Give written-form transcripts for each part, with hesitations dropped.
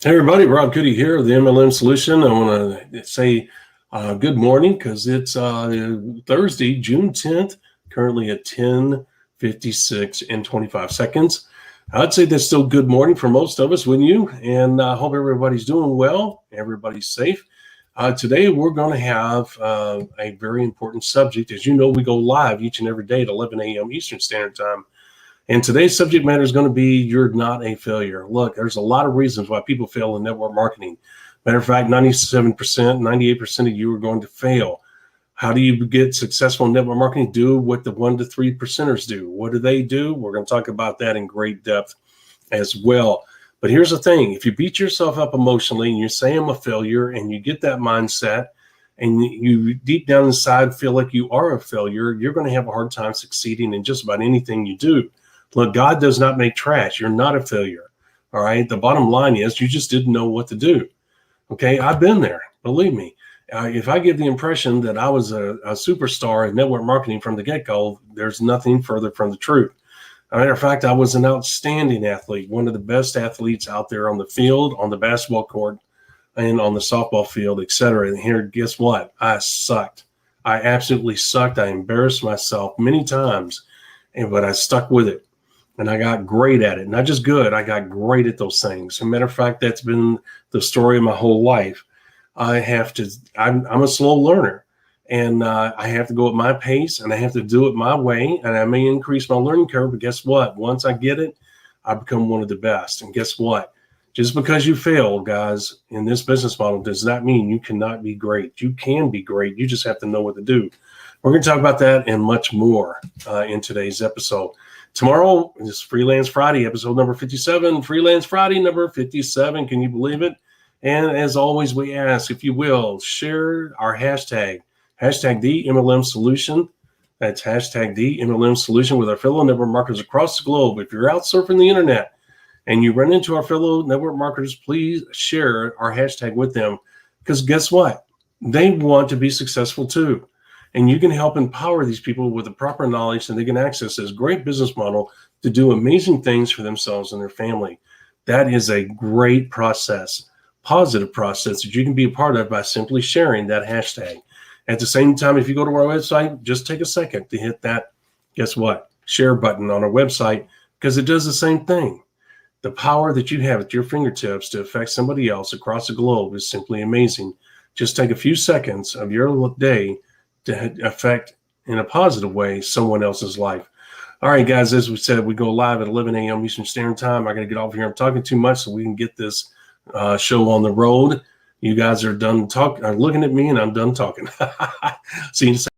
Hey everybody, Rob Goody here of the MLM Solution. I want to say good morning because it's Thursday, June 10th, currently at 10:56 and 25 seconds. I'd say that's still good morning for most of us, wouldn't you? And I hope everybody's doing well, everybody's safe. Today we're going to have a very important subject. As you know, we go live each and every day at 11 a.m. Eastern Standard Time. And today's subject matter is going to be you're not a failure. Look, there's a lot of reasons why people fail in network marketing. Matter of fact, 97%, 98% of you are going to fail. How do you get successful in network marketing? Do what the 1 to 3%ers do. What do they do? We're going to talk about that in great depth as well. But here's the thing. If you beat yourself up emotionally and you say I'm a failure and you get that mindset and you deep down inside feel like you are a failure, you're going to have a hard time succeeding in just about anything you do. Look, God does not make trash. You're not a failure. All right. The bottom line is you just didn't know what to do. Okay. I've been there. Believe me. If I give the impression that I was a superstar in network marketing from the get-go, there's nothing further from the truth. As a matter of fact, I was an outstanding athlete, one of the best athletes out there on the field, on the basketball court, and on the softball field, et cetera. And here, guess what? I sucked. I absolutely sucked. I embarrassed myself many times, but I stuck with it. And I got great at it. Not just good, I got great at those things. As a matter of fact, that's been the story of my whole life. I'm a slow learner. And I have to go at my pace, and I have to do it my way. And I may increase my learning curve, but guess what? Once I get it, I become one of the best. And guess what? Just because you fail, guys, in this business model does not mean you cannot be great. You can be great. You just have to know what to do. We're going to talk about that and much more in today's episode. Tomorrow is Freelance Friday, episode number 57. Freelance Friday, number 57. Can you believe it? And as always, we ask, if you will, share our hashtag the MLM Solution. That's hashtag the MLM Solution with our fellow network marketers across the globe. If you're out surfing the internet and you run into our fellow network marketers, please share our hashtag with them. Because guess what? They want to be successful too. And you can help empower these people with the proper knowledge so they can access this great business model to do amazing things for themselves and their family. That is a great process, positive process that you can be a part of by simply sharing that hashtag. At the same time, if you go to our website, just take a second to hit that, guess what, share button on our website, because it does the same thing. The power that you have at your fingertips to affect somebody else across the globe is simply amazing. Just take a few seconds of your day to affect in a positive way someone else's life. All right, guys, as we said, we go live at 11 a.m. Eastern Standard Time. I got to get off here. I'm talking too much so we can get this show on the road. You guys are done looking at me, and I'm done talking. See you in a second.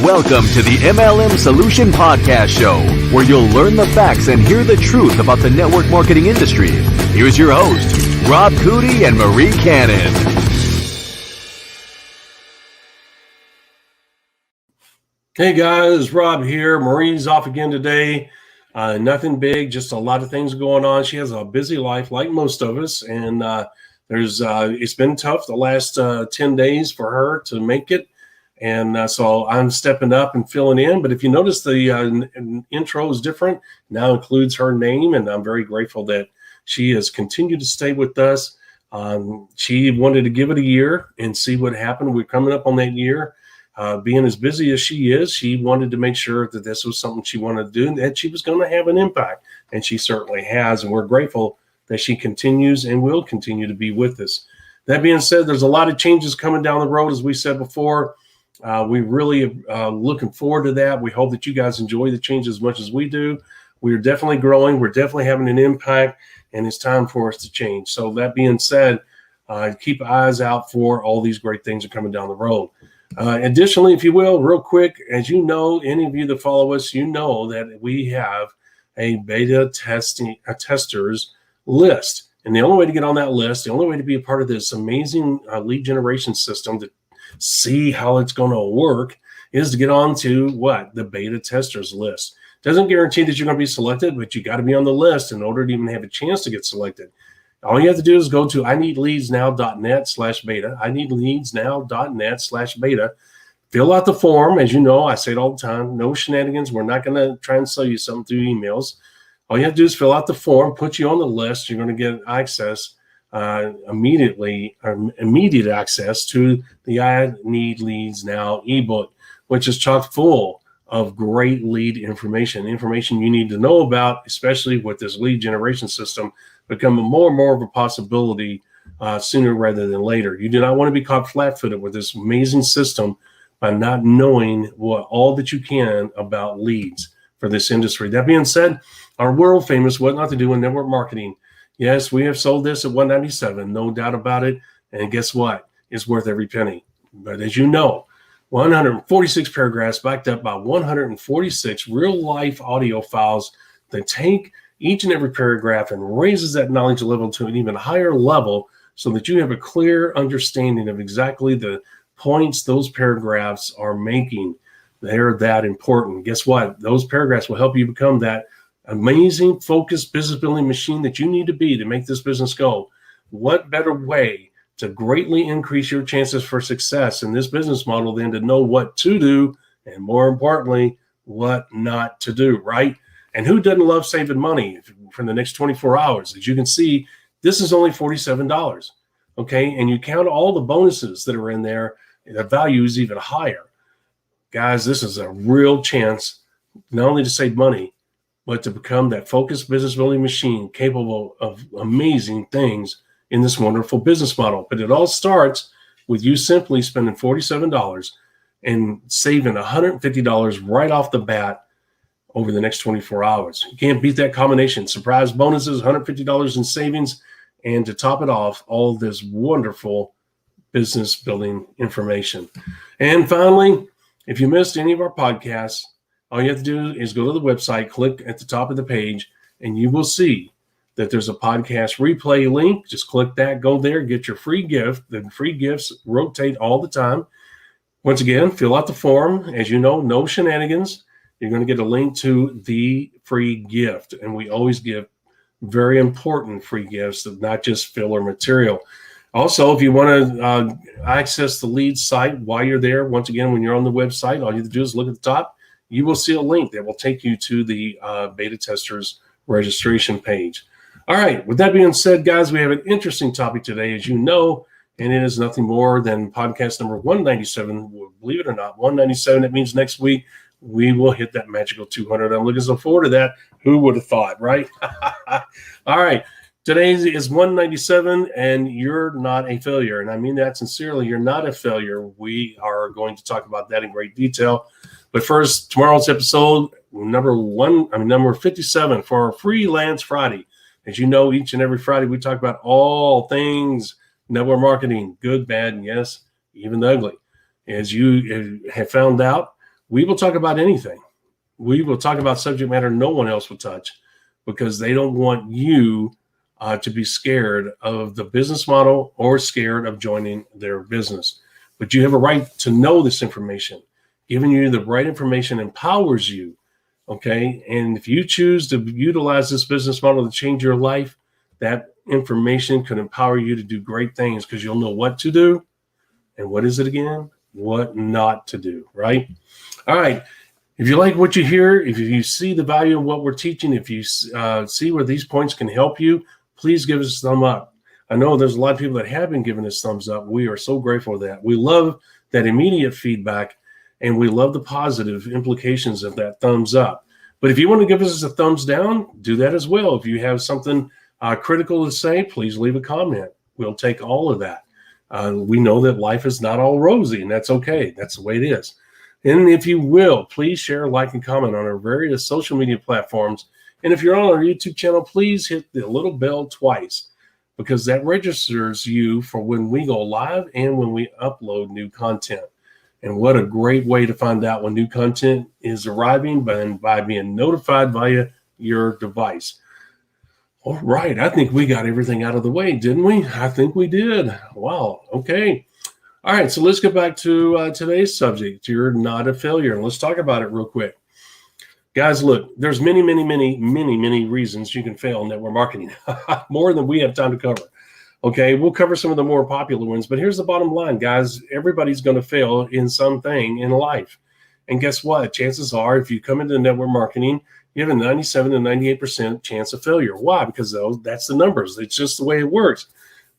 Welcome to the MLM Solution Podcast Show, where you'll learn the facts and hear the truth about the network marketing industry. Here's your host, Rob Cootie and Marie Cannon. Hey guys, Rob here. Marie's off again today. Nothing big, just a lot of things going on. She has a busy life like most of us, and it's been tough the last 10 days for her to make it. And so I'm stepping up and filling in. But if you notice, the intro is different. Now includes her name, and I'm very grateful that she has continued to stay with us. She wanted to give it a year and see what happened. We're coming up on that year. Being as busy as she is, she wanted to make sure that this was something she wanted to do and that she was going to have an impact. And she certainly has. And we're grateful that she continues and will continue to be with us. That being said, there's a lot of changes coming down the road, as we said before. We really looking forward to that. We hope that you guys enjoy the change as much as we do. We're definitely growing. We're definitely having an impact, and it's time for us to change. So that being said, keep eyes out for all these great things that are coming down the road. Additionally, if you will, real quick, as you know, any of you that follow us, you know that we have a beta testers list. And the only way to get on that list, the only way to be a part of this amazing lead generation system to see how it's going to work is to get on to the beta testers list. Doesn't guarantee that you're going to be selected, but you got to be on the list in order to even have a chance to get selected. All you have to do is go to ineedleadsnow.net/beta, ineedleadsnow.net/beta. Fill out the form. As you know, I say it all the time, no shenanigans. We're not going to try and sell you something through emails. All you have to do is fill out the form, put you on the list. You're going to get access immediate access to the I Need Leads Now ebook, which is chock full of great lead information you need to know about, especially with this lead generation system becoming more and more of a possibility sooner rather than later. You do not want to be caught flat-footed with this amazing system by not knowing all that you can about leads for this industry. That being said, our world famous What Not to Do in Network Marketing. Yes, we have sold this at $197, no doubt about it. And guess what? It's worth every penny. But as you know, 146 paragraphs backed up by 146 real-life audio files that take each and every paragraph and raises that knowledge level to an even higher level so that you have a clear understanding of exactly the points those paragraphs are making. They're that important. Guess what? Those paragraphs will help you become that amazing focused business building machine that you need to be to make this business go. What better way to greatly increase your chances for success in this business model than to know what to do and, more importantly, what not to do, right? And who doesn't love saving money for the next 24 hours? As you can see, this is only $47, okay? And you count all the bonuses that are in there, the value is even higher. Guys, this is a real chance not only to save money, but to become that focused business building machine capable of amazing things in this wonderful business model. But it all starts with you simply spending $47 and saving $150 right off the bat over the next 24 hours. You can't beat that combination. Surprise bonuses, $150 in savings, and to top it off, all this wonderful business building information. And finally, if you missed any of our podcasts, all you have to do is go to the website, click at the top of the page, and you will see that there's a podcast replay link. Just click that, go there, get your free gift. The free gifts rotate all the time. Once again, fill out the form. As you know, no shenanigans. You're going to get a link to the free gift. And we always give very important free gifts, not just filler material. Also, if you want to access the lead site while you're there, once again, when you're on the website, all you have to do is look at the top. You will see a link that will take you to the beta testers registration page. All right. With that being said, guys, we have an interesting topic today, as you know, and it is nothing more than podcast number 197. Believe it or not, 197. That means next week we will hit that magical 200. I'm looking so forward to that. Who would have thought, right? All right. Today is 197, and you're not a failure. And I mean that sincerely. You're not a failure. We are going to talk about that in great detail. But first, tomorrow's episode, number 57 for our Freelance Friday. As you know, each and every Friday, we talk about all things network marketing, good, bad, and yes, even the ugly. As you have found out, we will talk about anything. We will talk about subject matter no one else will touch because they don't want you to be scared of the business model or scared of joining their business. But you have a right to know this information. Giving you the right information empowers you. Okay. And if you choose to utilize this business model to change your life, that information can empower you to do great things because you'll know what to do. And what is it again? What not to do, right? All right. If you like what you hear, if you see the value of what we're teaching, if you see where these points can help you, please give us a thumb up. I know there's a lot of people that have been giving us thumbs up. We are so grateful for that. We love that immediate feedback. And we love the positive implications of that thumbs up. But if you want to give us a thumbs down, do that as well. If you have something critical to say, please leave a comment. We'll take all of that. We know that life is not all rosy, and that's okay. That's the way it is. And if you will, please share, like, and comment on our various social media platforms. And if you're on our YouTube channel, please hit the little bell twice because that registers you for when we go live and when we upload new content. And what a great way to find out when new content is arriving by being notified via your device. All right. I think we got everything out of the way, didn't we? I think we did. Wow. Okay. All right. So let's get back to today's subject. You're not a failure. And let's talk about it real quick. Guys, look, there's many reasons you can fail in network marketing, more than we have time to cover. Okay, we'll cover some of the more popular ones, but here's the bottom line, guys. Everybody's going to fail in something in life. And guess what? Chances are, if you come into network marketing, you have a 97 to 98% chance of failure. Why? Because that's the numbers. It's just the way it works.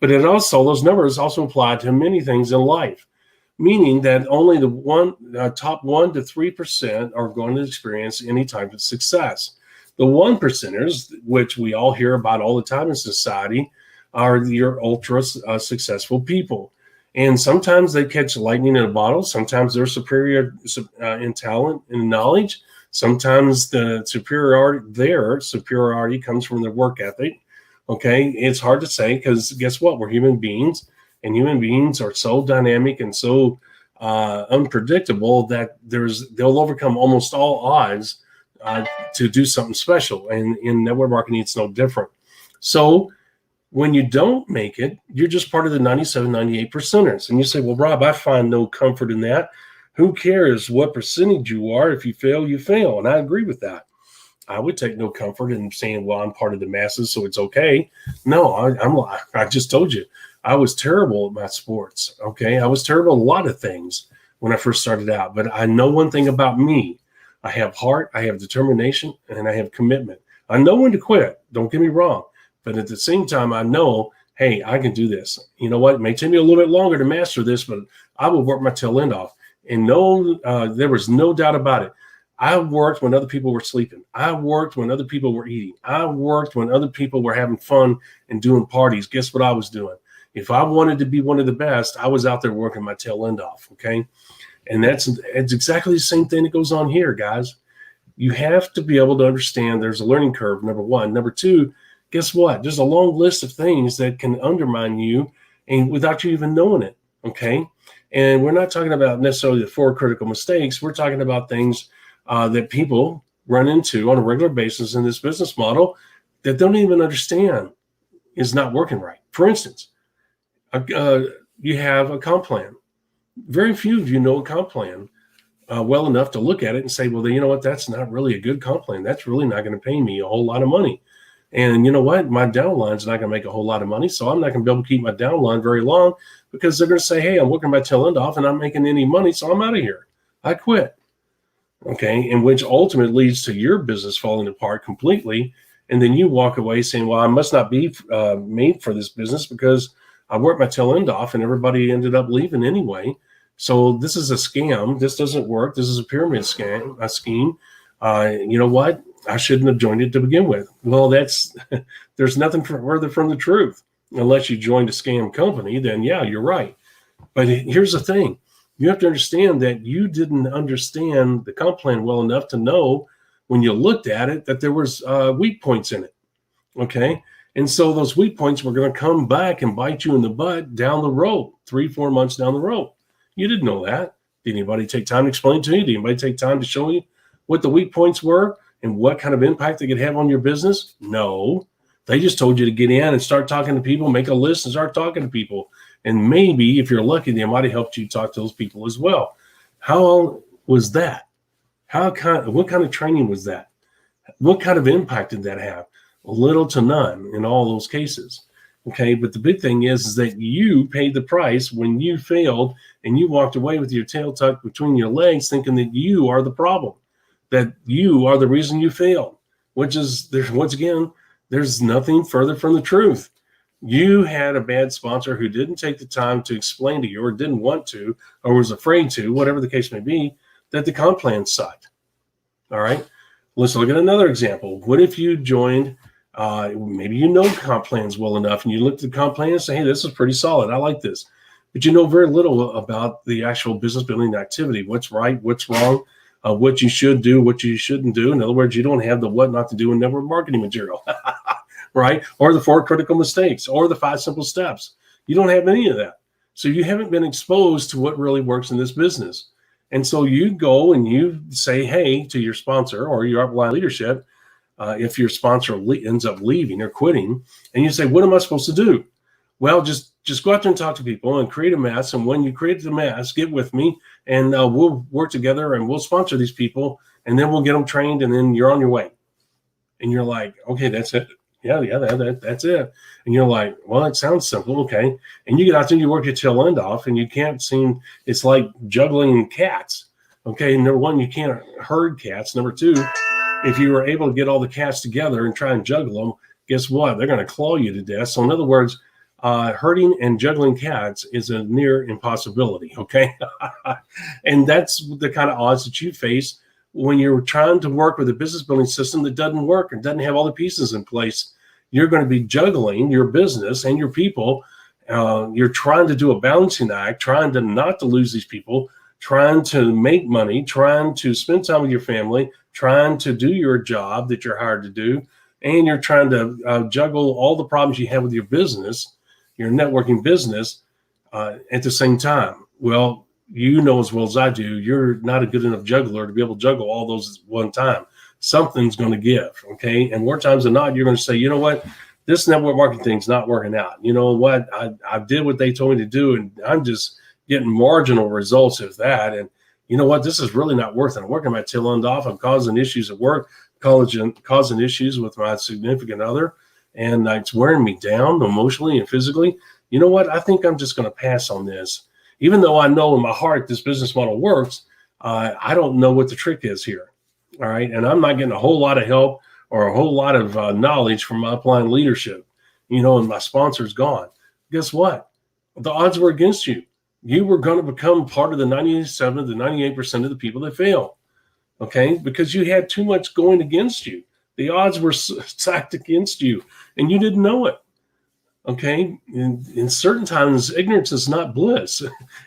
But those numbers also apply to many things in life, meaning that only the top 1 to 3% are going to experience any type of success. The 1%ers, which we all hear about all the time in society, are your ultra successful people. And sometimes they catch lightning in a bottle. Sometimes they're superior in talent and knowledge. Sometimes the superiority comes from their work ethic. Okay, it's hard to say because guess what? We're human beings. And human beings are so dynamic and so unpredictable that they'll overcome almost all odds to do something special. And in network marketing, it's no different. So when you don't make it, you're just part of the 97, 98%ers. And you say, well, Rob, I find no comfort in that. Who cares what percentage you are? If you fail, you fail. And I agree with that. I would take no comfort in saying, well, I'm part of the masses, so it's okay. No, I just told you. I was terrible at my sports, okay? I was terrible at a lot of things when I first started out. But I know one thing about me. I have heart, I have determination, and I have commitment. I know when to quit. Don't get me wrong. But at the same time, I know, hey, I can do this. You know what? It may take me a little bit longer to master this, but I will work my tail end off. And there was no doubt about it. I worked when other people were sleeping. I worked when other people were eating. I worked when other people were having fun and doing parties. Guess what I was doing? If I wanted to be one of the best, I was out there working my tail end off, okay? And it's exactly the same thing that goes on here, guys. You have to be able to understand there's a learning curve, number one. Number two, guess what? There's a long list of things that can undermine you and without you even knowing it, okay? And we're not talking about necessarily the 4 critical mistakes. We're talking about things that people run into on a regular basis in this business model that don't even understand is not working right. For instance, you have a comp plan. Very few of you know a comp plan well enough to look at it and say, well, you know what? That's not really a good comp plan. That's really not going to pay me a whole lot of money. And you know what? My downline's not going to make a whole lot of money. So I'm not going to be able to keep my downline very long because they're going to say, hey, I'm working my tail end off and I'm not making any money. So I'm out of here. I quit. Okay. And which ultimately leads to your business falling apart completely. And then you walk away saying, well, I must not be made for this business because I worked my tail end off and everybody ended up leaving anyway. So this is a scam. This doesn't work. This is a pyramid scheme. You know what? I shouldn't have joined it to begin with. Well, there's nothing further from the truth. Unless you joined a scam company, then yeah, you're right. But here's the thing. You have to understand that you didn't understand the comp plan well enough to know when you looked at it that there was weak points in it. Okay. And so those weak points were going to come back and bite you in the butt down the road, 3-4 months down the road. You didn't know that. Did anybody take time to explain to you? Did anybody take time to show you what the weak points were and what kind of impact they could have on your business? No. They just told you to get in and start talking to people, make a list and start talking to people. And maybe if you're lucky, they might have helped you talk to those people as well. How was that? What kind of training was that? What kind of impact did that have? Little to none in all those cases. Okay, but the big thing is that you paid the price when you failed and you walked away with your tail tucked between your legs thinking that you are the problem, that you are the reason you failed, which is, once again, there's nothing further from the truth. You had a bad sponsor who didn't take the time to explain to you or didn't want to or was afraid to, whatever the case may be, that the comp plan sucked. All right, let's look at another example. What if you joined, maybe you know comp plans well enough and you look at the comp plan and say, hey, this is pretty solid. I like this. But you know very little about the actual business building activity, what's right, what's wrong, what you should do, what you shouldn't do. In other words, you don't have the what not to do in network marketing material, right? Or the 4 critical mistakes or the 5 simple steps. You don't have any of that. So you haven't been exposed to what really works in this business. And so you go and you say, hey, to your sponsor or your upline leadership, if your sponsor ends up leaving or quitting, and you say, what am I supposed to do? Well, just go out there and talk to people and create a mass. And when you create the mass, get with me and we'll work together and we'll sponsor these people and then we'll get them trained and then you're on your way. And you're like, okay, that's it. Yeah, that's it. And you're like, well, it sounds simple. Okay. And you get out there and you work your tail end off and you can't seem, it's like juggling cats. Okay. Number one, you can't herd cats. Number two, if you were able to get all the cats together and try and juggle them, guess what? They're going to claw you to death. So in other words, herding and juggling cats is a near impossibility. Okay. And that's the kind of odds that you face when you're trying to work with a business building system that doesn't work and doesn't have all the pieces in place. You're going to be juggling your business and your people. You're trying to do a balancing act, trying to not to lose these people, trying to make money, trying to spend time with your family, trying to do your job that you're hired to do. And you're trying to juggle all the problems you have with your business, your networking business, at the same time. Well, you know as well as I do, you're not a good enough juggler to be able to juggle all those at one time. Something's going to give, okay? And more times than not, you're going to say, you know what? This network marketing thing's not working out. You know what? I did what they told me to do, and I'm just getting marginal results of that. And you know what? This is really not worth it. I'm working my tail end off. I'm causing issues at work, causing issues with my significant other, and it's wearing me down emotionally and physically. You know what? I think I'm just going to pass on this. Even though I know in my heart this business model works, I don't know what the trick is here. All right. And I'm not getting a whole lot of help or a whole lot of knowledge from my upline leadership, you know, and my sponsor's gone. Guess what? The odds were against you. You were going to become part of the 97 to 98% of the people that fail. Okay. Because you had too much going against you. The odds were stacked against you and you didn't know it. Okay. In certain times, ignorance is not bliss.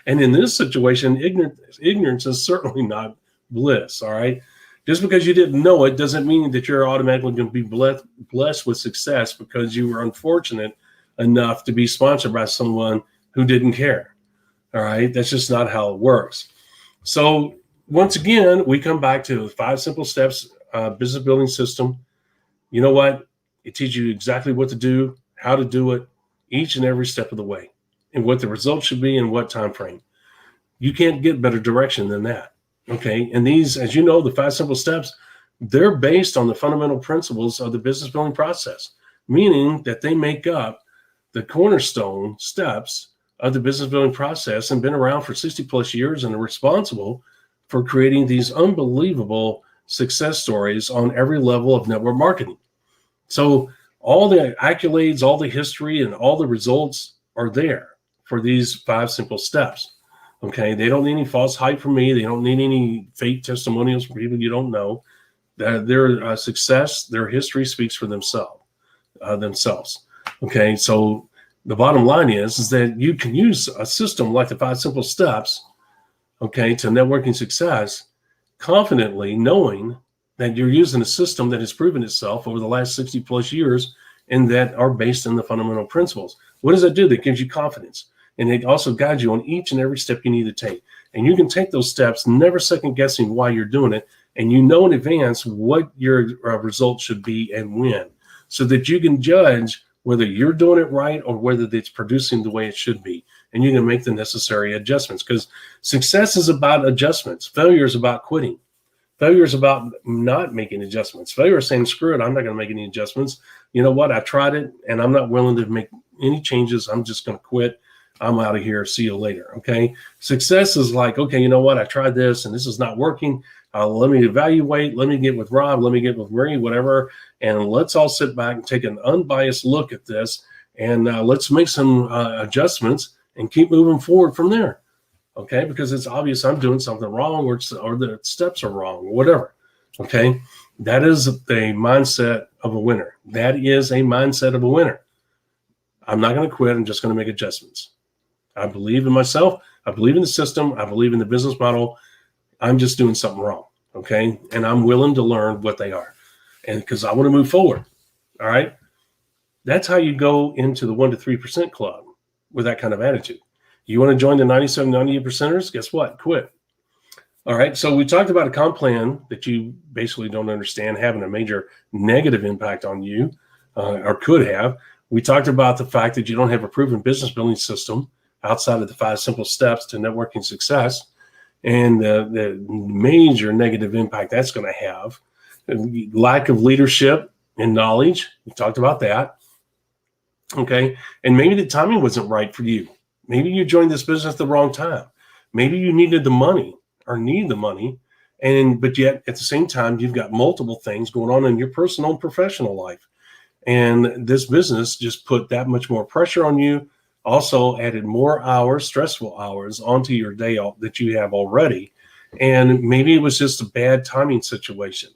And in this situation, ignorance is certainly not bliss. All right. Just because you didn't know it doesn't mean that you're automatically going to be blessed with success because you were unfortunate enough to be sponsored by someone who didn't care. All right. That's just not how it works. So once again, we come back to the 5 simple steps business building system. You know what? It teaches you exactly what to do, how to do it, each and every step of the way, and what the results should be and what time frame. You can't get better direction than that. Okay. And these, as you know, the 5 simple steps, they're based on the fundamental principles of the business building process, meaning that they make up the cornerstone steps of the business building process and been around for 60 plus years and are responsible for creating these unbelievable success stories on every level of network marketing. So all the accolades, all the history, and all the results are there for these 5 simple steps. Okay, they don't need any false hype from me. They don't need any fake testimonials from people you don't know. Their success, their history speaks for themselves. Okay, so the bottom line is that you can use a system like the 5 simple steps, okay, to networking success confidently, knowing that you're using a system that has proven itself over the last 60 plus years and that are based on the fundamental principles. What does that do? That gives you confidence. And it also guides you on each and every step you need to take. And you can take those steps, never second guessing why you're doing it. And you know in advance what your result should be and when, so that you can judge whether you're doing it right or whether it's producing the way it should be. And you can make the necessary adjustments, because success is about adjustments. Failure is about quitting. Failure is about not making adjustments. Failure is saying, screw it, I'm not going to make any adjustments. You know what? I tried it and I'm not willing to make any changes. I'm just going to quit. I'm out of here. See you later. Okay. Success is like, okay, you know what? I tried this and this is not working. Let me evaluate. Let me get with Rob. Let me get with Marie, whatever. And let's all sit back and take an unbiased look at this. And let's make some adjustments and keep moving forward from there. Okay. Because it's obvious I'm doing something wrong or the steps are wrong or whatever. Okay. That is the mindset of a winner. That is a mindset of a winner. I'm not going to quit. I'm just going to make adjustments. I believe in myself. I believe in the system. I believe in the business model. I'm just doing something wrong. Okay. And I'm willing to learn what they are. And because I want to move forward. All right. That's how you go into the 1 to 3% club with that kind of attitude. You want to join the 97, 98%ers? Guess what? Quit. All right. So we talked about a comp plan that you basically don't understand having a major negative impact on you, or could have. We talked about the fact that you don't have a proven business building system outside of the 5 simple steps to networking success, and the major negative impact that's going to have. Lack of leadership and knowledge. We talked about that. Okay. And maybe the timing wasn't right for you. Maybe you joined this business at the wrong time. Maybe you needed the money or need the money. But yet at the same time, you've got multiple things going on in your personal and professional life. And this business just put that much more pressure on you. Also added more hours, stressful hours onto your day that you have already. And maybe it was just a bad timing situation.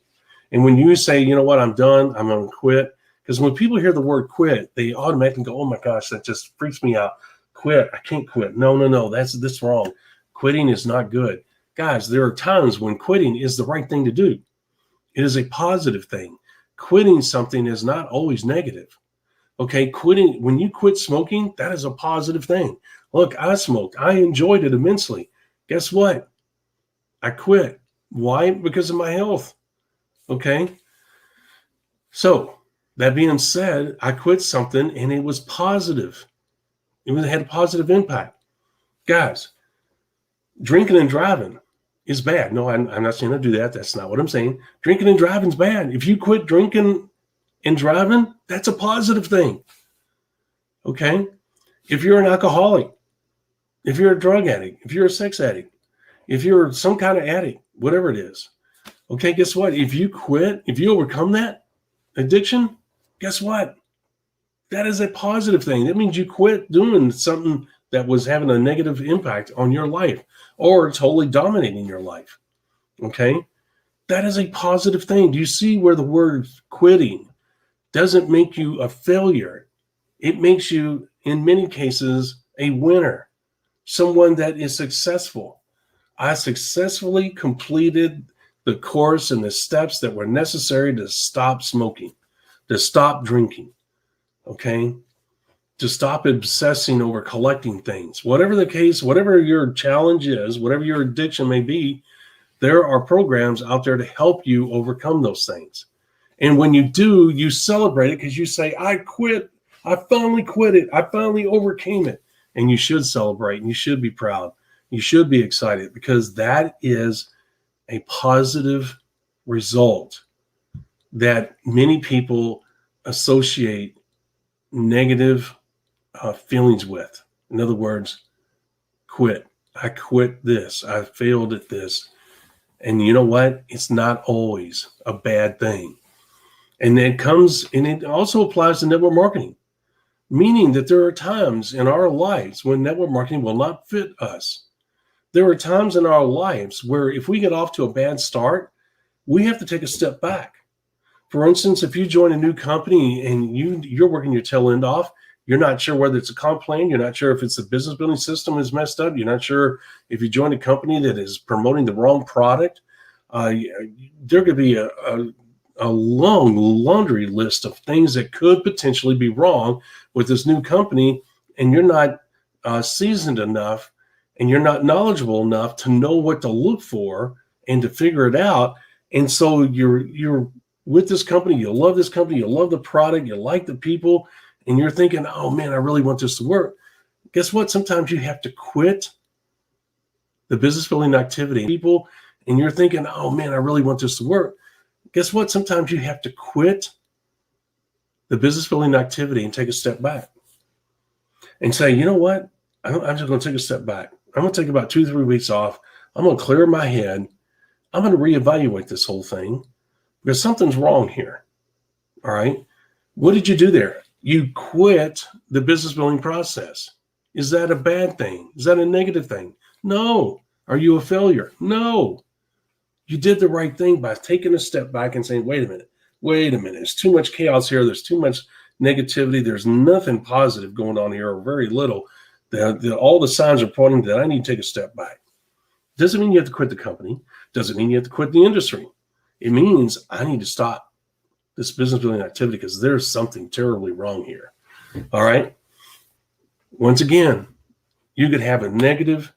And when you say, you know what, I'm done, I'm going to quit. Because when people hear the word quit, they automatically go, oh my gosh, that just freaks me out. Quit. I can't quit. No. That's wrong. Quitting is not good. Guys, there are times when quitting is the right thing to do. It is a positive thing. Quitting something is not always negative. Okay, quitting, when you quit smoking, that is a positive thing. Look, I smoked. I enjoyed it immensely. Guess what? I quit. Why? Because of my health. Okay. So that being said, I quit something and it was positive. It had a positive impact. Guys, drinking and driving is bad. No, I'm not saying I do that. That's not what I'm saying. Drinking and driving is bad. If you quit drinking and driving, that's a positive thing. Okay? If you're an alcoholic, if you're a drug addict, if you're a sex addict, if you're some kind of addict, whatever it is, okay, guess what? If you quit, if you overcome that addiction, guess what? That is a positive thing. That means you quit doing something that was having a negative impact on your life or totally dominating your life. Okay? That is a positive thing. Do you see where the word quitting doesn't make you a failure? It makes you, in many cases, a winner, someone that is successful. I successfully completed the course and the steps that were necessary to stop smoking, to stop drinking, okay? To stop obsessing over collecting things. Whatever the case, whatever your challenge is, whatever your addiction may be, there are programs out there to help you overcome those things. And when you do, you celebrate it because you say, I quit. I finally quit it. I finally overcame it. And you should celebrate and you should be proud. You should be excited because that is a positive result that many people associate negative feelings with. In other words, quit. I quit this. I failed at this. And you know what? It's not always a bad thing. And it also applies to network marketing, meaning that there are times in our lives when network marketing will not fit us. There are times in our lives where if we get off to a bad start, we have to take a step back. For instance, if you join a new company and you're working your tail end off, you're not sure whether it's a comp plan, you're not sure if it's the business building system is messed up, you're not sure if you join a company that is promoting the wrong product, there could be a long laundry list of things that could potentially be wrong with this new company, and you're not seasoned enough and you're not knowledgeable enough to know what to look for and to figure it out. And so you're with this company, you love this company, you love the product, you like the people, and you're thinking, oh man, I really want this to work. Guess what? Sometimes you have to quit the business building activity, people, and you're thinking, oh man, I really want this to work. Guess what? Sometimes you have to quit the business building activity and take a step back and say, you know what? I'm just going to take a step back. I'm going to take about 2-3 weeks off. I'm going to clear my head. I'm going to reevaluate this whole thing because something's wrong here. All right. What did you do there? You quit the business building process. Is that a bad thing? Is that a negative thing? No. Are you a failure? No. You did the right thing by taking a step back and saying, wait a minute. There's too much chaos here. There's too much negativity. There's nothing positive going on here, or very little. All the signs are pointing that I need to take a step back. Doesn't mean you have to quit the company. Doesn't mean you have to quit the industry. It means I need to stop this business building activity because there's something terribly wrong here. All right. Once again, you could have a negative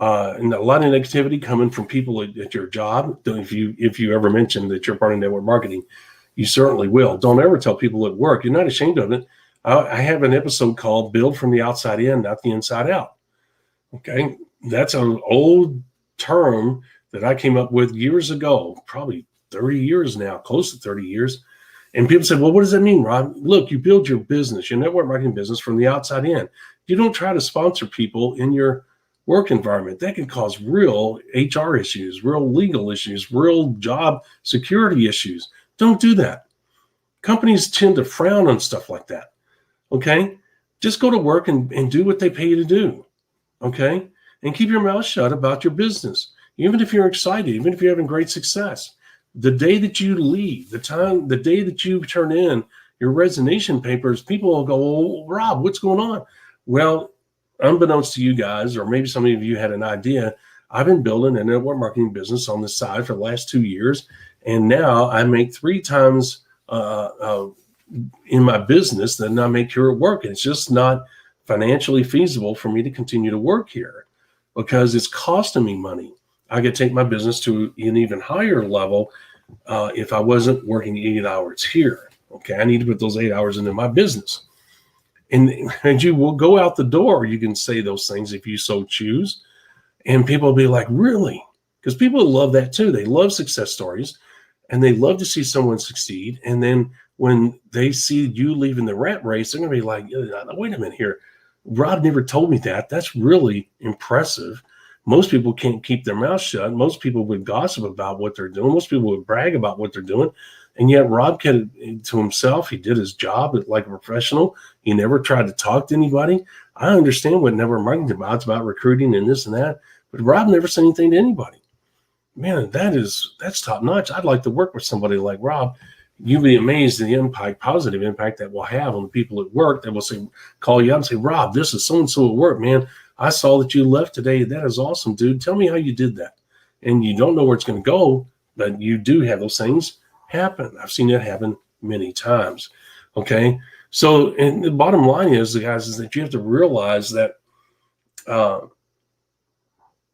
and a lot of negativity coming from people at your job. If you ever mention that you're part of network marketing, you certainly will. Don't ever tell people at work. You're not ashamed of it. I have an episode called "Build from the Outside In, Not the Inside Out." Okay, that's an old term that I came up with years ago, probably 30 years now, close to 30 years. And people say, well, what does that mean, Rob? Look, you build your business, your network marketing business from the outside in. You don't try to sponsor people in your work environment. That can cause real HR issues, real legal issues, real job security issues. Don't do that. Companies tend to frown on stuff like that. Okay? Just go to work and do what they pay you to do. Okay? And keep your mouth shut about your business. Even if you're excited, even if you're having great success. The day that you leave, the day that you turn in your resignation papers, people will go, oh, Rob, what's going on? Well, unbeknownst to you guys, or maybe some of you had an idea, I've been building a network marketing business on the side for the last 2 years. And now I make 3 times in my business than I make here at work. And it's just not financially feasible for me to continue to work here because it's costing me money. I could take my business to an even higher level if I wasn't working 8 hours here. Okay, I need to put those 8 hours into my business. And you will go out the door. You can say those things if you so choose. And people will be like, really? Because people love that too. They love success stories and they love to see someone succeed. And then when they see you leaving the rat race, they're going to be like, wait a minute here. Rob never told me that. That's really impressive. Most people can't keep their mouth shut. Most people would gossip about what they're doing. Most people would brag about what they're doing. And yet Rob kept it to himself. He did his job like a professional. He never tried to talk to anybody. I understand what network marketing is about. It's about recruiting and this and that. But Rob never said anything to anybody. Man, that's top notch. I'd like to work with somebody like Rob. You'd be amazed at the impact, positive impact that will have on the people at work that will say, call you up and say, Rob, this is so-and-so at work, man. I saw that you left today. That is awesome, dude. Tell me how you did that. And you don't know where it's going to go, but you do have those things happen. I've seen that happen many times. Okay. So, and the bottom line is, guys, is that you have to realize that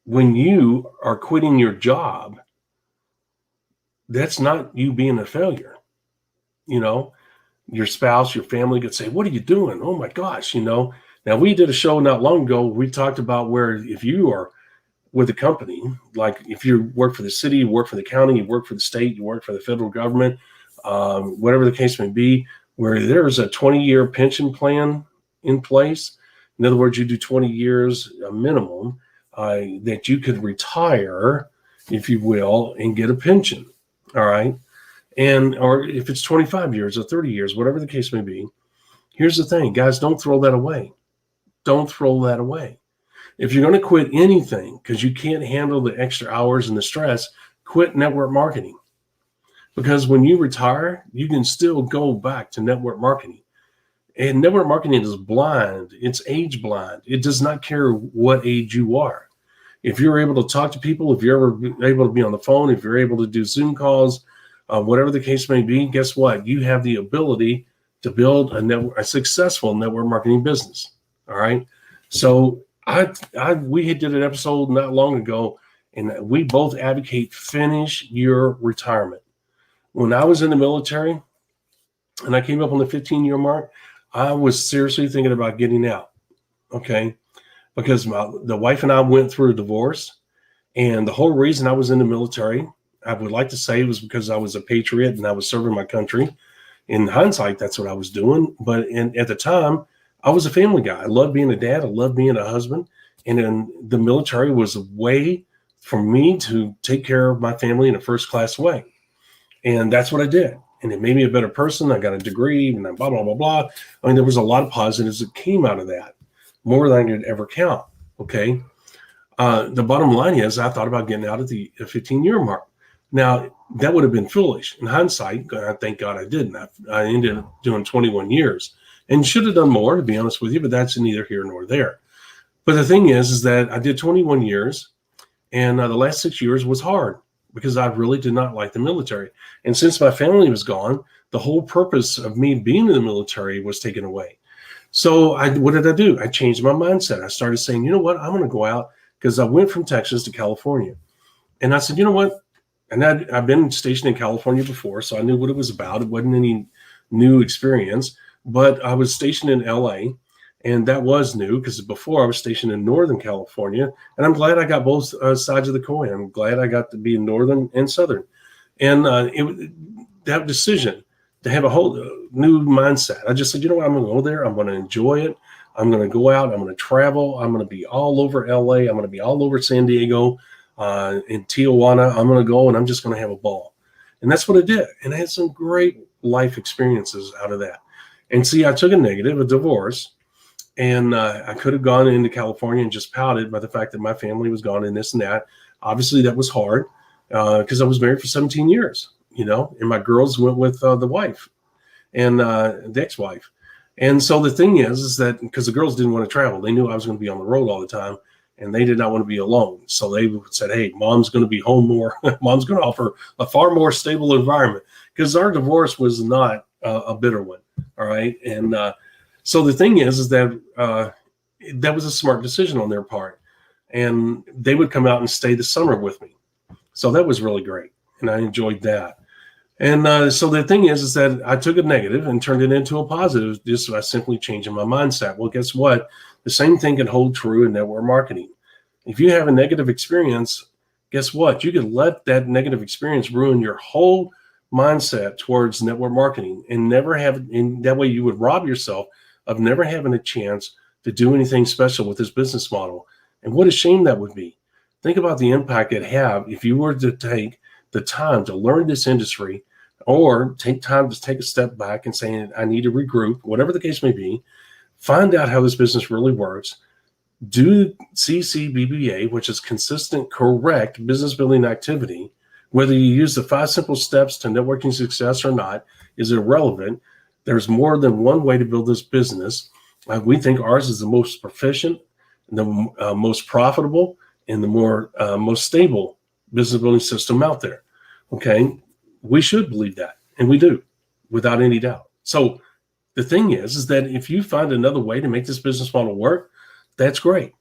when you are quitting your job, that's not you being a failure. You know, your spouse, your family could say, what are you doing? Oh my gosh, you know. Now, we did a show not long ago. We talked about where if you are with a company, like if you work for the city, you work for the county, you work for the state, you work for the federal government, whatever the case may be, where there's a 20-year pension plan in place. In other words, you do 20 years a minimum that you could retire, if you will, and get a pension. All right. And or if it's 25 years or 30 years, whatever the case may be, here's the thing, guys, don't throw that away. Don't throw that away. If you're going to quit anything because you can't handle the extra hours and the stress, quit network marketing. Because when you retire, you can still go back to network marketing. And network marketing is blind. It's age blind. It does not care what age you are. If you're able to talk to people, if you're ever able to be on the phone, if you're able to do Zoom calls, whatever the case may be, guess what? You have the ability to build a successful network marketing business. All right. So we did an episode not long ago, and we both advocate finish your retirement. When I was in the military and I came up on the 15-year mark, I was seriously thinking about getting out. Okay. Because the wife and I went through a divorce, and the whole reason I was in the military, I would like to say, was because I was a patriot and I was serving my country. In hindsight, that's what I was doing. But at the time, I was a family guy. I loved being a dad. I loved being a husband. And then the military was a way for me to take care of my family in a first-class way. And that's what I did. And it made me a better person. I got a degree and blah, blah, blah, blah. I mean, there was a lot of positives that came out of that, more than I could ever count. Okay. The bottom line is I thought about getting out at the 15-year mark. Now, that would have been foolish. In hindsight, thank God I didn't. I ended up doing 21 years and should have done more, to be honest with you, but that's neither here nor there. But the thing is that I did 21 years, and the last 6 years was hard because I really did not like the military. And since my family was gone, the whole purpose of me being in the military was taken away. So what did I do? I changed my mindset. I started saying, you know what? I'm going to go out because I went from Texas to California. And I said, you know what? And I've been stationed in California before, so I knew what it was about. It wasn't any new experience, but I was stationed in LA, and that was new because before I was stationed in Northern California. And I'm glad I got both sides of the coin. I'm glad I got to be in Northern and Southern. And that decision to have a whole new mindset, I just said, you know what? I'm going to go there. I'm going to enjoy it. I'm going to go out. I'm going to travel. I'm going to be all over LA. I'm going to be all over San Diego, in Tijuana. I'm going to go and I'm just going to have a ball. And that's what I did. And I had some great life experiences out of that. And see, I took a divorce, and I could have gone into California and just pouted by the fact that my family was gone and this and that. Obviously, that was hard because I was married for 17 years, and my girls went with the wife and the ex-wife. And so the thing is that because the girls didn't want to travel, they knew I was going to be on the road all the time, and they did not want to be alone. So they said, hey, mom's going to be home more. Mom's going to offer a far more stable environment, because our divorce was not a bitter one. All right. And so the thing is that that was a smart decision on their part. And they would come out and stay the summer with me. So that was really great. And I enjoyed that. And so the thing is that I took a negative and turned it into a positive just by simply changing my mindset. Well, guess what? The same thing can hold true in network marketing. If you have a negative experience, guess what? You can let that negative experience ruin your whole mindset towards network marketing, and in that way you would rob yourself of never having a chance to do anything special with this business model. And what a shame that would be. Think about the impact it'd have if you were to take the time to learn this industry, or take time to take a step back and say, I need to regroup, whatever the case may be, find out how this business really works, do CCBBA, which is consistent, correct business building activity. Whether you use the 5 simple steps to networking success or not is irrelevant. There's more than one way to build this business. We think ours is the most proficient, the most profitable, and the most stable business building system out there. Okay, we should believe that, and we do, without any doubt. So the thing is that if you find another way to make this business model work, that's great.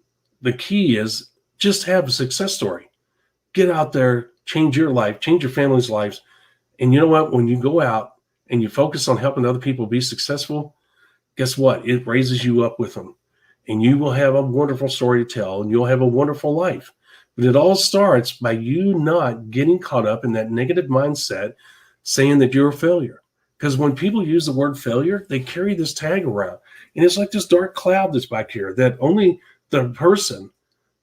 The key is just have a success story. Get out there, change your life, change your family's lives. And you know what? When you go out and you focus on helping other people be successful, guess what? It raises you up with them. And you will have a wonderful story to tell, and you'll have a wonderful life. But it all starts by you not getting caught up in that negative mindset saying that you're a failure. Because when people use the word failure, they carry this tag around. And it's like this dark cloud that's back here that only the person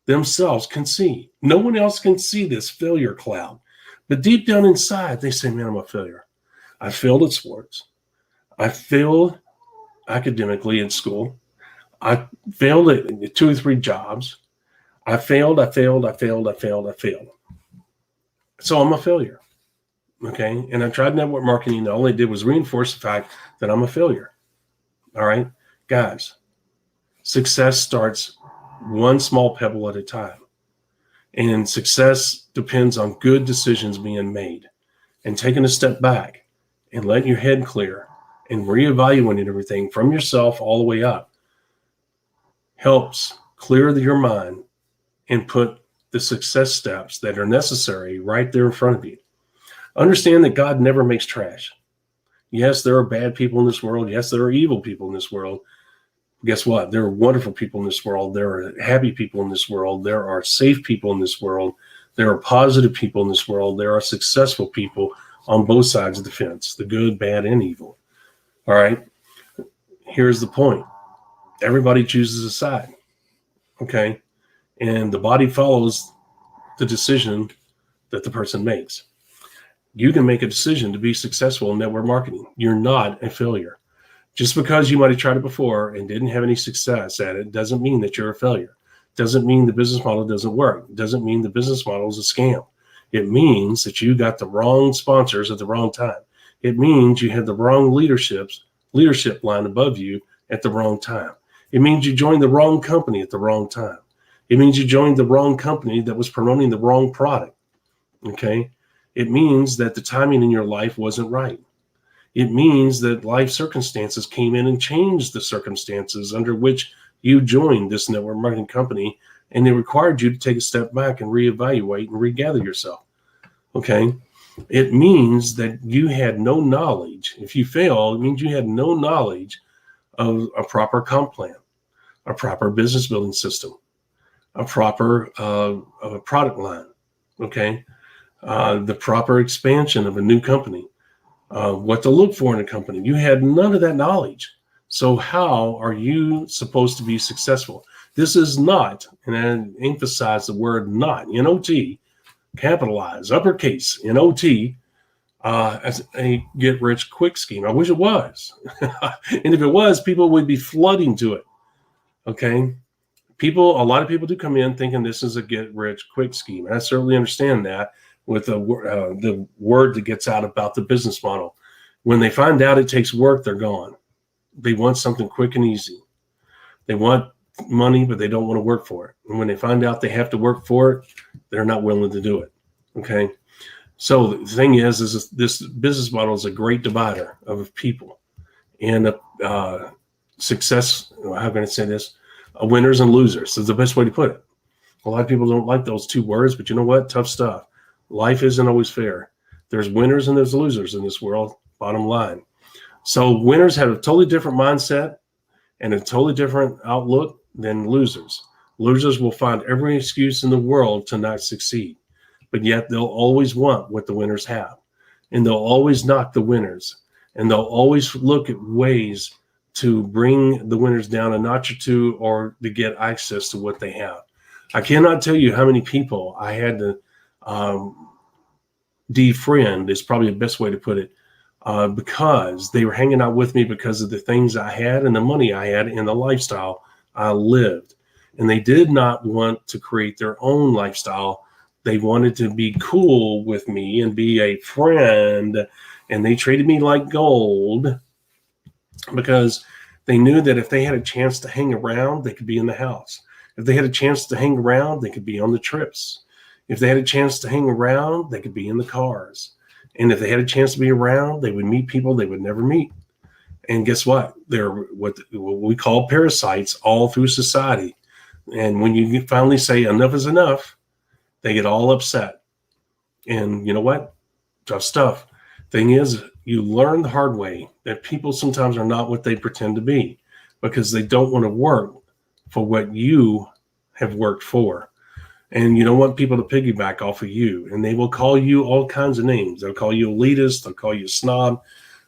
themselves can see. No one else can see this failure cloud. But deep down inside, they say, man, I'm a failure. I failed at sports. I failed academically in school. I failed at 2 or 3 jobs. I failed. So I'm a failure. Okay. And I tried network marketing. And all it did was reinforce the fact that I'm a failure. All right. Guys, success starts one small pebble at a time. And success depends on good decisions being made and taking a step back and letting your head clear and reevaluating everything from yourself all the way up helps clear your mind and put the success steps that are necessary right there in front of you. Understand that God never makes trash. Yes, there are bad people in this world. Yes, there are evil people in this world. Guess what? There are wonderful people in this world. There are happy people in this world. There are safe people in this world. There are positive people in this world. There are successful people on both sides of the fence, the good, bad, and evil. All right. Here's the point. Everybody chooses a side. Okay. And the body follows the decision that the person makes. You can make a decision to be successful in network marketing. You're not a failure. Just because you might have tried it before and didn't have any success at it doesn't mean that you're a failure. Doesn't mean the business model doesn't work. Doesn't mean the business model is a scam. It means that you got the wrong sponsors at the wrong time. It means you had the wrong leadership line above you at the wrong time. It means you joined the wrong company at the wrong time. It means you joined the wrong company that was promoting the wrong product. Okay? It means that the timing in your life wasn't right. It means that life circumstances came in and changed the circumstances under which you joined this network marketing company and it required you to take a step back and reevaluate and regather yourself. Okay. It means that you had no knowledge. If you fail, it means you had no knowledge of a proper comp plan, a proper business building system, a proper product line. Okay. The proper expansion of a new company, what to look for in a company. You had none of that knowledge. So how are you supposed to be successful? This is not, and I emphasize the word not, N-O-T, capitalize, uppercase, N-O-T, as a get-rich-quick scheme. I wish it was. And if it was, people would be flooding to it. Okay? A lot of people do come in thinking this is a get-rich-quick scheme. I certainly understand that with the word that gets out about the business model. When they find out it takes work, they're gone. They want something quick and easy. They want money, but they don't want to work for it. And when they find out they have to work for it, they're not willing to do it. Okay. So the thing is this business model is a great divider of people and success. How can I say this? Winners and losers is the best way to put it. A lot of people don't like those two words, but you know what? Tough stuff. Life isn't always fair. There's winners and there's losers in this world, bottom line. So winners have a totally different mindset and a totally different outlook than losers. Losers will find every excuse in the world to not succeed, but yet they'll always want what the winners have, and they'll always knock the winners, and they'll always look at ways to bring the winners down a notch or two or to get access to what they have. I cannot tell you how many people I had to defriend is probably the best way to put it, because they were hanging out with me because of the things I had and the money I had and the lifestyle I lived. And they did not want to create their own lifestyle. They wanted to be cool with me and be a friend. And they treated me like gold because they knew that if they had a chance to hang around, they could be in the house. If they had a chance to hang around, they could be on the trips. If they had a chance to hang around, they could be in the cars. And if they had a chance to be around, they would meet people they would never meet. And guess what? They're what we call parasites all through society. And when you finally say enough is enough, they get all upset. And you know what? Tough stuff. Thing is, you learn the hard way that people sometimes are not what they pretend to be because they don't want to work for what you have worked for. And you don't want people to piggyback off of you. And they will call you all kinds of names. They'll call you elitist. They'll call you a snob.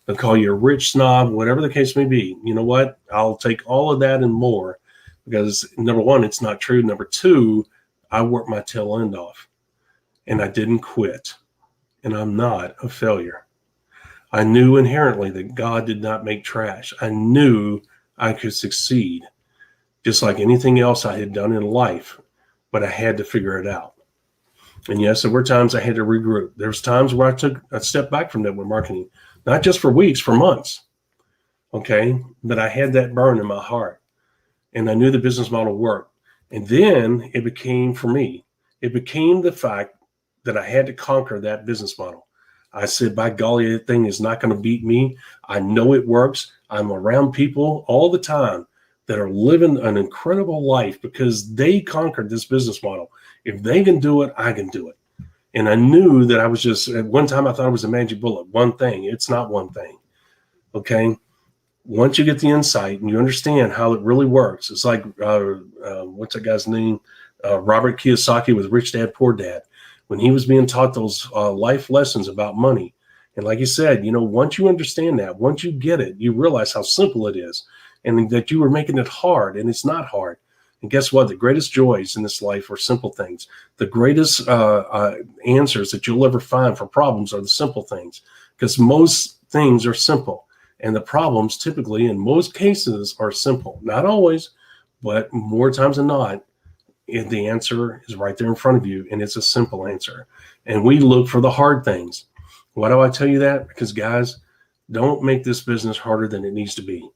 They'll call you a rich snob, whatever the case may be. You know what? I'll take all of that and more because, number one, it's not true. Number two, I worked my tail end off and I didn't quit. And I'm not a failure. I knew inherently that God did not make trash. I knew I could succeed just like anything else I had done in life. But I had to figure it out. And yes, there were times I had to regroup. There was times where I took a step back from network marketing, not just for weeks, for months. Okay. But I had that burn in my heart and I knew the business model worked. And then it became, for me, it became the fact that I had to conquer that business model. I said, by golly, that thing is not going to beat me. I know it works. I'm around people all the time that are living an incredible life because they conquered this business model. If they can do it, I can do it. And I knew that I was just, at one time I thought it was a magic bullet, one thing. It's not one thing. Okay. Once you get the insight and you understand how it really works, it's like, what's that guy's name? Robert Kiyosaki with Rich Dad, Poor Dad. When he was being taught those life lessons about money. And like you said, once you understand that, once you get it, you realize how simple it is. And that you were making it hard, and it's not hard. And guess what? The greatest joys in this life are simple things. The greatest answers that you'll ever find for problems are the simple things, because most things are simple. And the problems typically, in most cases, are simple. Not always, but more times than not, the answer is right there in front of you, and it's a simple answer. And we look for the hard things. Why do I tell you that? Because, guys, don't make this business harder than it needs to be.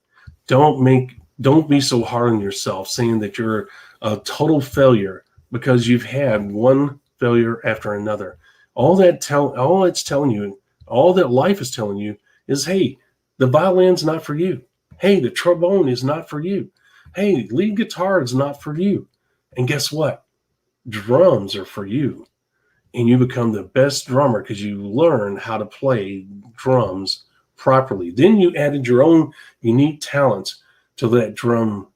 Don't be so hard on yourself saying that you're a total failure because you've had one failure after another. All it's telling you, all that life is telling you is, hey, the violin's not for you. Hey, the trombone is not for you. Hey, lead guitar is not for you. And guess what? Drums are for you. And you become the best drummer because you learn how to play drums properly. Then you added your own unique talents to that drum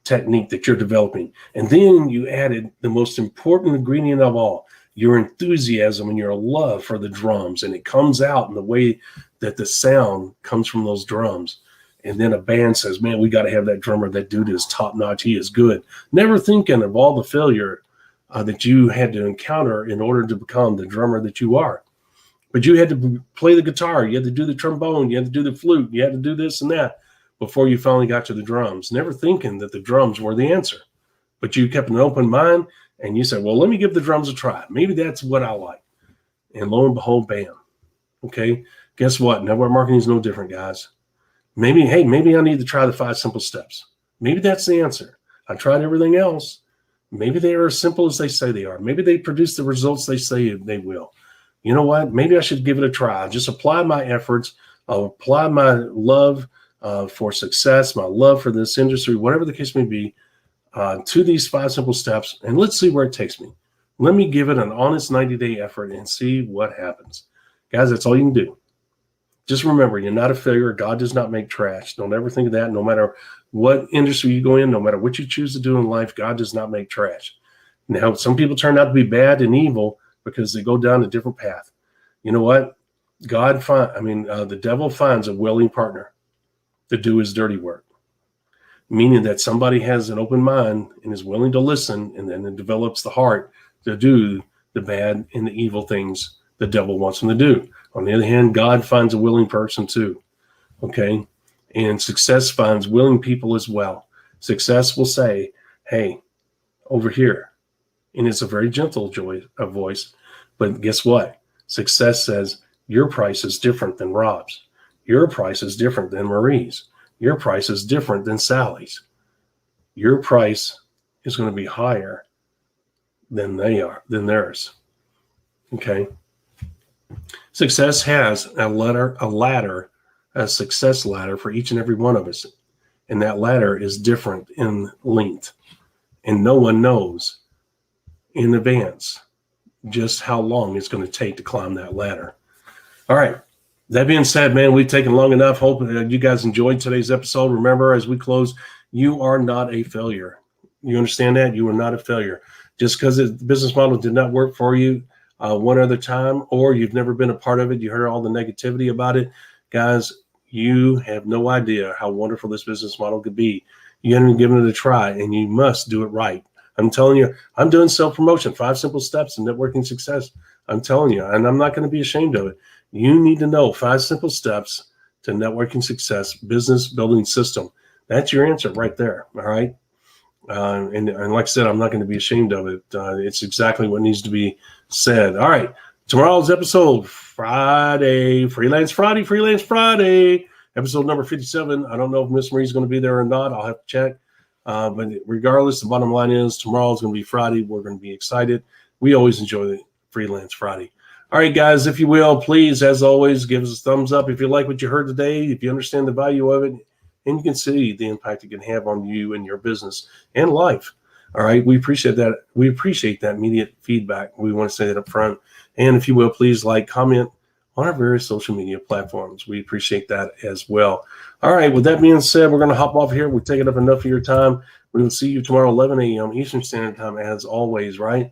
technique that you're developing. And then you added the most important ingredient of all, your enthusiasm and your love for the drums. And it comes out in the way that the sound comes from those drums. And then a band says, man, we got to have that drummer. That dude is top notch. He is good. Never thinking of all the failure that you had to encounter in order to become the drummer that you are. But you had to play the guitar. You had to do the trombone. You had to do the flute. You had to do this and that before you finally got to the drums, never thinking that the drums were the answer. But you kept an open mind, and you said, well, let me give the drums a try. Maybe that's what I like. And lo and behold, bam. Okay, guess what? Network marketing is no different, guys. Maybe I need to try the 5 simple steps. Maybe that's the answer. I tried everything else. Maybe they are as simple as they say they are. Maybe they produce the results they say they will. You know what? Maybe I should give it a try. Just apply my efforts. I'll apply my love for success, my love for this industry, whatever the case may be, to these 5 simple steps. And let's see where it takes me. Let me give it an honest 90-day effort and see what happens. Guys, that's all you can do. Just remember, you're not a failure. God does not make trash. Don't ever think of that. No matter what industry you go in, no matter what you choose to do in life, God does not make trash. Now, some people turn out to be bad and evil because they go down a different path. You know what? The devil finds a willing partner to do his dirty work, meaning that somebody has an open mind and is willing to listen, and then it develops the heart to do the bad and the evil things the devil wants them to do. On the other hand, God finds a willing person too, okay? And success finds willing people as well. Success will say, hey, over here. And it's a very gentle voice, but guess what? Success says, your price is different than Rob's. Your price is different than Marie's. Your price is different than Sally's. Your price is going to be higher than theirs, okay? Success has a success ladder for each and every one of us. And that ladder is different in length. And no one knows in advance just how long it's going to take to climb that ladder. All right. That being said, man, we've taken long enough. Hope you guys enjoyed today's episode. Remember, as we close, you are not a failure. You understand that? You are not a failure. Just because the business model did not work for you one other time, or you've never been a part of it, you heard all the negativity about it, guys, you have no idea how wonderful this business model could be. You haven't given it a try, and you must do it right. I'm telling you, I'm doing self-promotion, 5 simple steps in networking success. I'm telling you, and I'm not going to be ashamed of it. You need to know 5 simple steps to networking success, business building system. That's your answer right there. All right. And like I said, I'm not going to be ashamed of it. It's exactly what needs to be said. All right. Tomorrow's episode, Friday, Freelance Friday, episode number 57. I don't know if Miss Marie's going to be there or not. I'll have to check. But regardless, the bottom line is tomorrow's going to be Friday. We're going to be excited. We always enjoy the Freelance Friday. All right, guys, if you will, please, as always, give us a thumbs up if you like what you heard today, if you understand the value of it, and you can see the impact it can have on you and your business and life. All right, we appreciate that. We appreciate that immediate feedback. We want to say that up front. And if you will, please comment on our various social media platforms. We appreciate that as well. All right, with that being said, we're going to hop off here. We've taken up enough of your time. We will see you tomorrow, 11 a.m. Eastern Standard Time, as always, right?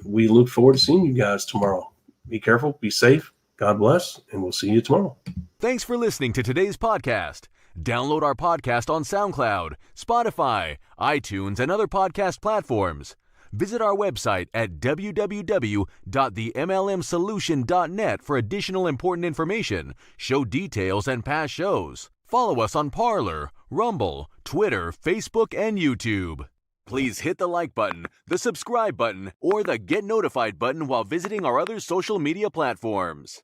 We look forward to seeing you guys tomorrow. Be careful, be safe, God bless, and we'll see you tomorrow. Thanks for listening to today's podcast. Download our podcast on SoundCloud, Spotify, iTunes, and other podcast platforms. Visit our website at www.themlmsolution.net for additional important information, show details, and past shows. Follow us on Parler, Rumble, Twitter, Facebook, and YouTube. Please hit the like button, the subscribe button, or the get notified button while visiting our other social media platforms.